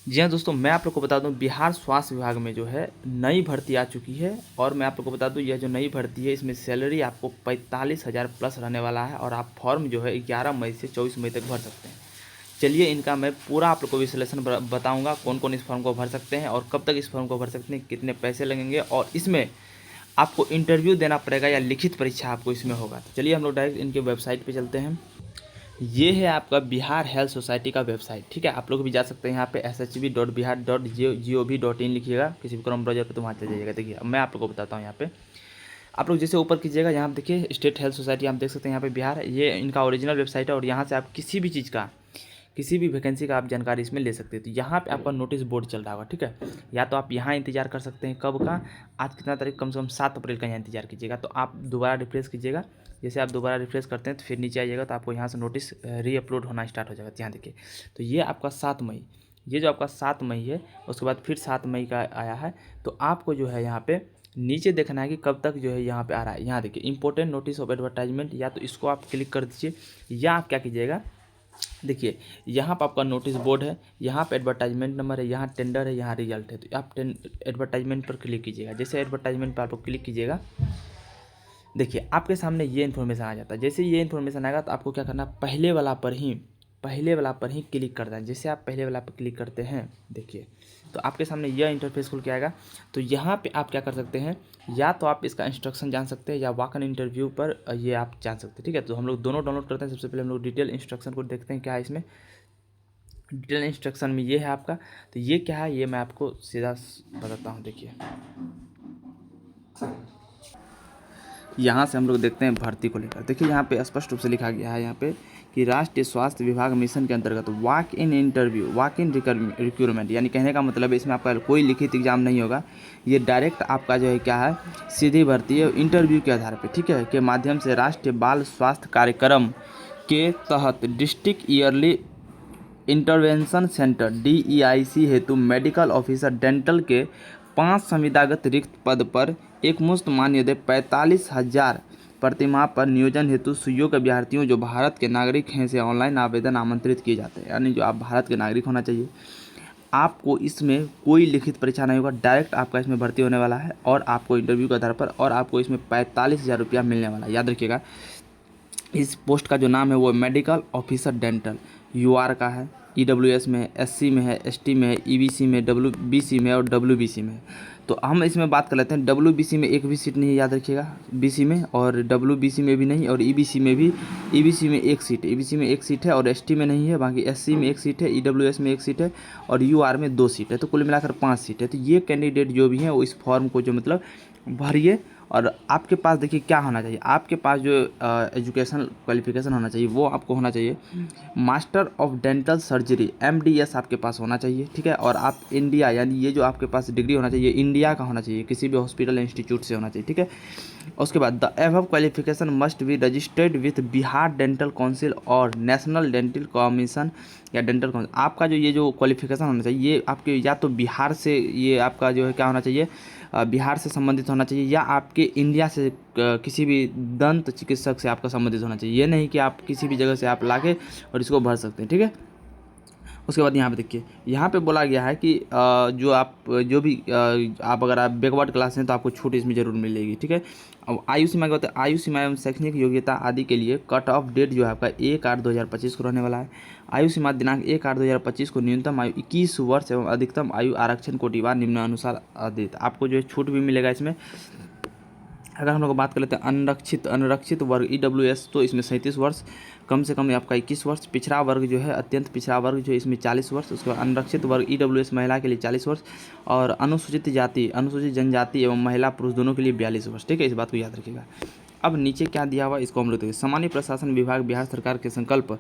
जी हाँ दोस्तों, मैं आप लोग को बता दूं बिहार स्वास्थ्य विभाग में जो है नई भर्ती आ चुकी है। और मैं आप लोग को बता दूं यह जो नई भर्ती है इसमें सैलरी आपको 45,000 प्लस रहने वाला है। और आप फॉर्म जो है 11 मई से 24 मई तक भर सकते हैं। चलिए इनका मैं पूरा आप लोग को विश्लेषण बताऊंगा, कौन कौन इस फॉर्म को भर सकते हैं और कब तक इस फॉर्म को भर सकते हैं, कितने पैसे लगेंगे और इसमें आपको इंटरव्यू देना पड़ेगा या लिखित परीक्षा आपको इसमें होगा। तो चलिए हम लोग डायरेक्ट इनके वेबसाइट पे चलते हैं। ये है आपका बिहार हेल्थ सोसाइटी का वेबसाइट, ठीक है। आप लोग भी जा सकते हैं यहाँ पे shb.bihar.gov.in लिखिएगा किसी भी क्रोम ब्राउजर पे, तो वहाँ चल जाइएगा। देखिए अब मैं आप लोग को बताता हूँ। यहाँ पे आप लोग जैसे ऊपर कीजिएगा, यहाँ पे देखिए स्टेट हेल्थ सोसाइटी आप देख सकते हैं। यहाँ पे बिहार, ये इनका ओरिजिनल वेबसाइट है और यहाँ से आप किसी भी चीज़ का, किसी भी वैकेंसी का आप जानकारी इसमें ले सकते हैं। तो यहाँ पे आपका नोटिस बोर्ड चल रहा होगा, ठीक है। या तो आप यहाँ इंतजार कर सकते हैं, कब का, आज कितना तारीख, कम से कम 7 अप्रैल का यहाँ इंतजार कीजिएगा। तो आप दोबारा रिफ्रेश कीजिएगा। जैसे आप दोबारा रिफ्रेश करते हैं तो फिर नीचे आइएगा तो आपको यहाँ से नोटिस री अपलोड होना स्टार्ट हो जाएगा। यहाँ देखिए, तो ये आपका 7 मई, ये जो आपका 7 मई है, उसके बाद फिर 7 मई का आया है। तो आपको जो है यहाँ पे नीचे देखना है कि कब तक जो है यहाँ पे आ रहा है। यहाँ देखिए इंपॉर्टेंट नोटिस ऑफ एडवर्टाइजमेंट, या तो इसको आप क्लिक कर दीजिए, या आप क्या कीजिएगा, देखिए यहाँ पर आपका नोटिस बोर्ड है, यहाँ पे एडवर्टाइजमेंट नंबर है, यहाँ टेंडर है, यहाँ रिजल्ट है। तो आप एडवर्टाइजमेंट पर क्लिक कीजिएगा। जैसे एडवर्टाइजमेंट पर आप क्लिक कीजिएगा, देखिए आपके सामने ये इन्फॉर्मेशन आ जाता है। जैसे ये इन्फॉर्मेशन आएगा तो आपको क्या करना है, पहले वाला पर ही क्लिक करना है। जैसे आप पहले वाला पर क्लिक करते हैं, देखिए तो आपके सामने यह इंटरफेस खुल के आएगा। तो यहाँ पे आप क्या कर सकते हैं, या तो आप इसका इंस्ट्रक्शन जान सकते हैं या वॉक इन इंटरव्यू पर ये आप जान सकते हैं, ठीक है। तो हम लोग दोनों डाउनलोड करते हैं। सबसे पहले हम लोग डिटेल इंस्ट्रक्शन को देखते हैं क्या है इसमें। डिटेल इंस्ट्रक्शन में ये है आपका, तो ये क्या है ये मैं आपको सीधा बताता हूँ। देखिए यहाँ से हम लोग देखते हैं भर्ती को लेकर। देखिए यहाँ पे स्पष्ट रूप से लिखा गया है यहाँ पे कि राष्ट्रीय स्वास्थ्य विभाग मिशन के अंतर्गत walk in interview, walk in recruitment, यानी कहने का मतलब है इसमें आपका कोई लिखित एग्जाम नहीं होगा। ये डायरेक्ट आपका जो है क्या है, सीधी भर्ती है इंटरव्यू के आधार पर, ठीक है, के माध्यम से राष्ट्रीय बाल स्वास्थ्य कार्यक्रम के तहत district yearly intervention centre DEIC हेतु मेडिकल ऑफिसर डेंटल के 5 संविदागत रिक्त पद पर एक मुश्त मान्यदय 45,000 प्रतिमाह पर नियोजन हेतु सुयोग्य अभ्यर्थियों जो भारत के नागरिक हैं से ऑनलाइन आवेदन आमंत्रित किए जाते हैं। यानी जो आप भारत के नागरिक होना चाहिए। आपको इसमें कोई लिखित परीक्षा नहीं होगा, डायरेक्ट आपका इसमें भर्ती होने वाला है और आपको इंटरव्यू के आधार पर, और आपको इसमें 45,000 रुपया मिलने वाला है। याद रखिएगा इस पोस्ट का जो नाम है वो मेडिकल ऑफिसर डेंटल, UR का है, EWS में है, SC में है, ST में है, EBC में, WBC में और WBC में है। तो हम इसमें बात कर लेते हैं। WBC में एक भी सीट नहीं है, याद रखिएगा, BC में, और WBC में भी नहीं, और EBC में भी, EBC में एक सीट है, EBC में एक सीट है और ST में नहीं है। बाकी SC में एक सीट है, EWS में एक सीट है और UR में 2 सीट है। तो कुल मिलाकर 5 सीट है। तो ये कैंडिडेट जो भी हैं वो इस फॉर्म को जो मतलब भरिए। और आपके पास देखिए क्या होना चाहिए, आपके पास जो एजुकेशन क्वालिफिकेशन होना चाहिए वो आपको होना चाहिए master of dental surgery MDS आपके पास होना चाहिए, ठीक है। और आप इंडिया, यानी ये जो आपके पास डिग्री होना चाहिए इंडिया का होना चाहिए, किसी भी हॉस्पिटल इंस्टीट्यूट से होना चाहिए, ठीक है। उसके बाद the above qualification must be registered with Bihar dental council और नेशनल डेंटल कमीशन या डेंटल काउंसिल। आपका जो ये जो क्वालिफिकेशन होना चाहिए ये आपके या तो बिहार से, ये आपका जो है क्या होना चाहिए, बिहार से संबंधित होना चाहिए, या आपके इंडिया से किसी भी दंत चिकित्सक से आपका संबंधित होना चाहिए। ये नहीं कि आप किसी भी जगह से आप लाके और इसको भर सकते हैं, ठीक है। उसके बाद यहाँ पे देखिए, यहाँ पे बोला गया है कि आप अगर आप बैकवर्ड क्लास हैं तो आपको छूट इसमें जरूर मिलेगी, ठीक है। अब आयु सीमा क्या होता है, आयु सीमा एवं शैक्षणिक योग्यता आदि के लिए कट ऑफ डेट जो है आपका 1/8/2025 को रहने वाला है। आयु सीमा दिनांक 1/8/2025 को न्यूनतम आयु 21 वर्ष एवं अधिकतम आयु आरक्षण कोटिवार निम्नानुसार आदित। आपको जो है छूट भी मिलेगा इसमें। अगर हम लोग बात कर लेते हैं अनरक्षित वर्ग EWS, तो इसमें 37 वर्ष, कम से कम आपका 21 वर्ष। पिछड़ा वर्ग जो है, अत्यंत पिछड़ा वर्ग जो है इसमें 40 वर्ष। उसके बाद अनरक्षित वर्ग EWS महिला के लिए 40 वर्ष, और अनुसूचित जाति, अनुसूचित जनजाति एवं महिला पुरुष दोनों के लिए 42 वर्ष, ठीक है। इस बात को याद रखिएगा। अब नीचे क्या दिया हुआ इसको हम लोग देखिए। सामान्य प्रशासन विभाग बिहार सरकार के संकल्प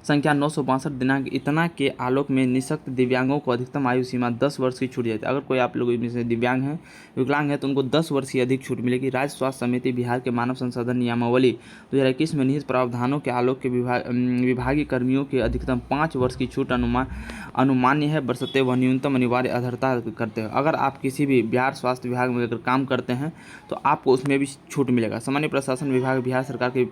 संख्या 962 दिनांक इतना के आलोक में निःशक्त दिव्यांगों को अधिकतम आयु सीमा 10 वर्ष की छूट जाती है। अगर कोई आप लोग में से दिव्यांग हैं, विकलांग हैं, तो उनको 10 वर्ष की अधिक छूट मिलेगी। राज्य स्वास्थ्य समिति बिहार के मानव संसाधन नियमावली 2021 में निहित प्रावधानों के आलोक के विभागीय कर्मियों के अधिकतम 5 वर्ष की छूट अनुमान्य है, बशर्ते वह न्यूनतम अनिवार्य अर्हता करते हैं। अगर आप किसी भी बिहार स्वास्थ्य विभाग में अगर काम करते हैं तो आपको उसमें भी छूट मिलेगा। सामान्य प्रशासन विभाग बिहार सरकार के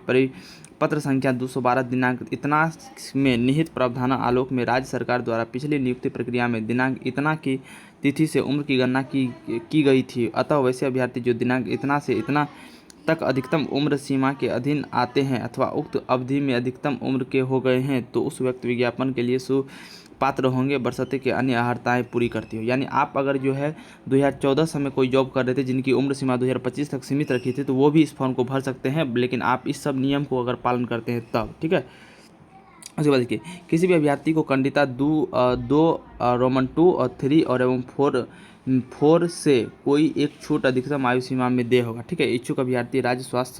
पत्र संख्या 212 दिनांक इतना में निहित प्रावधान आलोक में राज्य सरकार द्वारा पिछली नियुक्ति प्रक्रिया में दिनांक इतना की तिथि से उम्र की गणना की गई थी। अतः वैसे अभ्यर्थी जो दिनांक इतना से इतना तक अधिकतम उम्र सीमा के अधीन आते हैं अथवा उक्त अवधि में अधिकतम उम्र के हो गए हैं तो उस व्यक्ति विज्ञापन के लिए सुपात्र होंगे, बशर्ते कि अन्य अर्हताएं पूरी करती हो। यानी आप अगर जो है 2014 से में कोई जॉब कर रहे थे जिनकी उम्र सीमा 2025 तक सीमित रखी थी तो वो भी इस फॉर्म को भर सकते हैं, लेकिन आप इस सब नियम को अगर पालन करते हैं तब, ठीक है। उसके बाद देखिए, किसी भी अभ्यर्थी को खंडिता 2 रोमन 2 और 3 और एवं 4 से कोई एक छूट अधिकतम आयु सीमा में दे होगा, ठीक है। इच्छुक अभ्यर्थी राज्य स्वास्थ्य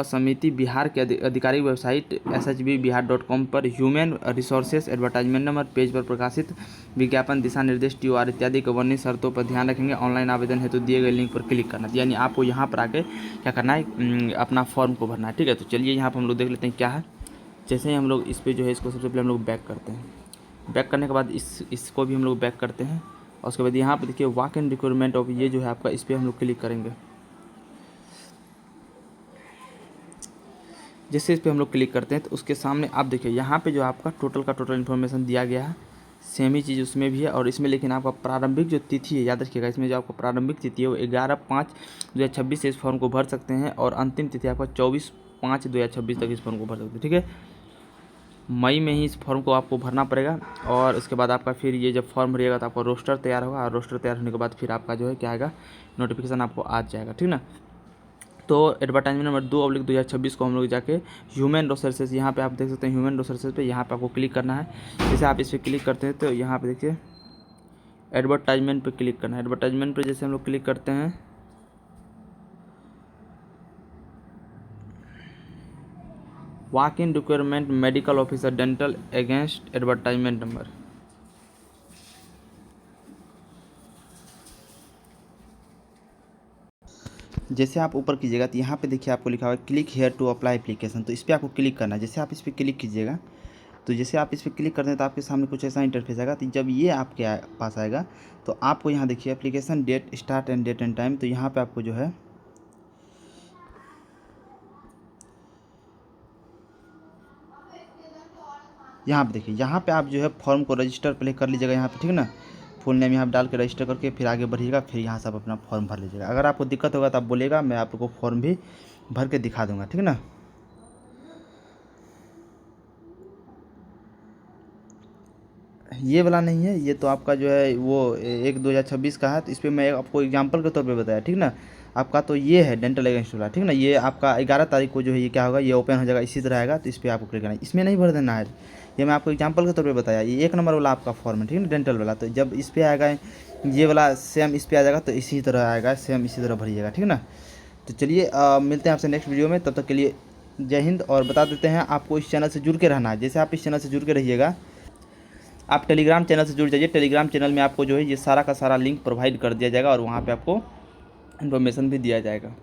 समिति बिहार के आधिकारिक वेबसाइट shbbihar.com पर human resources advertisement number page पर प्रकाशित विज्ञापन, दिशा निर्देश, TOR इत्यादि के वर्णित शर्तों पर ध्यान रखेंगे। ऑनलाइन आवेदन हेतु दिए गए लिंक पर क्लिक करना, यानी आपको यहाँ पर आके क्या करना है, अपना फॉर्म को भरना है, ठीक है। तो चलिए यहाँ पर हम लोग देख लेते हैं क्या है। जैसे ही हम लोग इस पर जो है इसको सबसे पहले हम लोग बैक करते हैं। बैक करने के बाद इसको भी हम लोग बैक करते हैं और उसके बाद यहाँ पर देखिए वॉक इन रिक्वायरमेंट ऑफ ये जो है आपका, इस पर हम लोग क्लिक करेंगे। जैसे इस पर हम लोग क्लिक करते हैं तो उसके सामने आप देखिए यहाँ पे जो आपका टोटल का टोटल इन्फॉर्मेशन दिया गया है, सेम ही चीज़ उसमें भी है और इसमें, लेकिन आपका प्रारंभिक जो तिथि है याद रखिएगा, इसमें जो आपका प्रारंभिक तिथि है वो 11/5/2026 से इस फॉर्म को भर सकते हैं और अंतिम तिथि आपका 24/5/2026 तक इस फॉर्म को भर सकते हैं, ठीक है। मई में ही इस फॉर्म को आपको भरना पड़ेगा और उसके बाद आपका फिर ये जब फॉर्म भरिएगा तो आपका रोस्टर तैयार होगा और रोस्टर तैयार होने के बाद फिर आपका जो है क्या आएगा, नोटिफिकेशन आपको आ जाएगा, ठीक ना। तो एडवर्टाइजमेंट नंबर 2/2026 को हम लोग जाके ह्यूमन रिसोर्सेज, यहाँ पे आप देख सकते हैं ह्यूमन रिसोर्सेज पे, यहाँ पे आपको क्लिक करना है। जैसे आप इस पर क्लिक करते हैं तो यहाँ पे देखिए एडवर्टाइजमेंट पे क्लिक करना है। एडवर्टाइजमेंट पे जैसे हम लोग क्लिक करते हैं, walk in requirement medical officer dental against advertisement number, जैसे आप ऊपर कीजिएगा तो यहाँ पे देखिए आपको लिखा हुआ है click here to apply application, तो इस पर आपको क्लिक करना है। जैसे आप इस पर क्लिक कीजिएगा तो जैसे आप इस पर क्लिक करते हैं तो आपके सामने कुछ ऐसा इंटरफेस आएगा। तो जब ये आपके पास आएगा तो आपको यहाँ देखिए application date start end date and time, तो यहाँ पे आपको जो है यहाँ पे देखिए, यहाँ पे आप जो है फॉर्म को रजिस्टर पहले कर लीजिएगा यहाँ पे, ठीक है ना। फुल नेम यहाँ डाल के रजिस्टर करके फिर आगे बढ़िएगा, फिर यहाँ से आप अपना फॉर्म भर लीजिएगा। अगर आपको दिक्कत होगा तो आप बोलिएगा, मैं आपको फॉर्म भी भर के दिखा दूंगा, ठीक है ना। ये वाला नहीं है, ये तो आपका जो है वो 1/2026 का है, तो इस पर मैं आपको एग्जांपल के तौर पे बताया, ठीक ना। आपका तो ये है डेंटल अगेंस्ट वाला, ठीक ना। ये आपका 11 तारीख को जो है ये क्या होगा, ये ओपन हो जाएगा, इसी तरह आएगा। तो इस पर आपको क्लिक करना है, इसमें नहीं भर देना है। ये मैं आपको एग्जांपल के तौर पे बताया, ये 1 नंबर वाला आपका फॉर्म है, ठीक है ना, डेंटल वाला। तो जब इस पर आएगा ये वाला सेम इस पर आ जाएगा तो इसी तरह आएगा, सेम इसी तरह भरिएगा, ठीक है ना। तो चलिए मिलते हैं आपसे नेक्स्ट वीडियो में, तब तक के लिए जय हिंद। और बता देते हैं आपको इस चैनल से जुड़ के रहना है। जैसे आप इस चैनल से जुड़ के रहिएगा, आप टेलीग्राम चैनल से जुड़ जाइए। टेलीग्राम चैनल में आपको जो है ये सारा का सारा लिंक प्रोवाइड कर दिया जाएगा और वहाँ पे आपको इन्फॉर्मेशन भी दिया जाएगा।